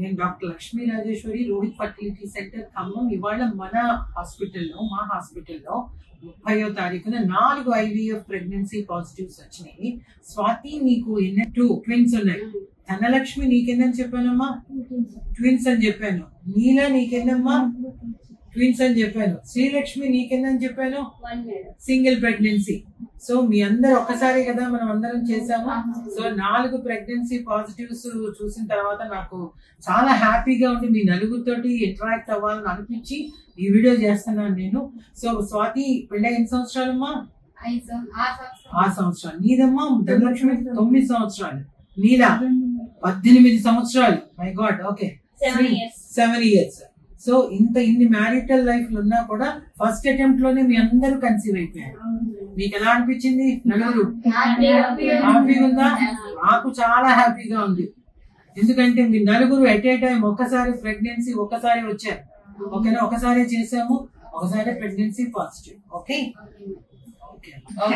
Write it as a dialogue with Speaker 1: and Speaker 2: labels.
Speaker 1: నేను doctor Lakshmi Rajeshwari, Rohit fertility centre Khammam. ఇవాళ మన హాస్పిటల్లో, మా హాస్పిటల్లో 30వ తారీఖున 4 IVF ప్రెగ్నెన్సీ పాజిటివ్స్ వచ్చినాయి. స్వాతి, నీకు ఎన్నట్టు ట్విన్స్ ఉన్నాయి. ధనలక్ష్మి నీకెన్నని చెప్పానమ్మా? ట్విన్స్ అని చెప్పాను. నీలా నీకెన్నమ్మా? ట్విన్స్ అని చెప్పాను. శ్రీలక్ష్మి నీకెన్నని చెప్పాను? Single pregnancy. సో మీ అందరు ఒక్కసారి కదా మనం అందరం చేసాము. సో 4 ప్రెగ్నెన్సీ పాజిటివ్స్ చూసిన తర్వాత నాకు చాలా హ్యాపీగా ఉండి మీ నలుగురితోటి ఇంటరాక్ట్ అవ్వాలని అనిపించి ఈ వీడియో చేస్తున్నాను నేను. సో స్వాతి, పెళ్ళి ఎన్ని సంవత్సరాలమ్మా? 6 సంవత్సరాలు. నీదమ్మా? ధనలక్ష్మి 9 సంవత్సరాలు. నీలా 18 సంవత్సరాలు. My God. Okay, 7 years. So ఇన్ని మ్యారిటల్ లైఫ్ ఉన్నా కూడా ఫస్ట్ అటెంప్ట్ లోనే మీ అందరూ కన్సీవ్ అయిపోయారు. మీకు ఎలా అనిపించింది? నలుగురు హ్యాపీగా ఉందా? నాకు చాలా హ్యాపీగా ఉంది. ఎందుకంటే మీ నలుగురు ఎట్ ఏ టైం ఒక్కసారి ప్రెగ్నెన్సీ ఒక్కసారి వచ్చారు. ఓకేనా? ఒకసారి చేసాము, ఒకసారి ప్రెగ్నెన్సీ పాజిటివ్. ఓకే.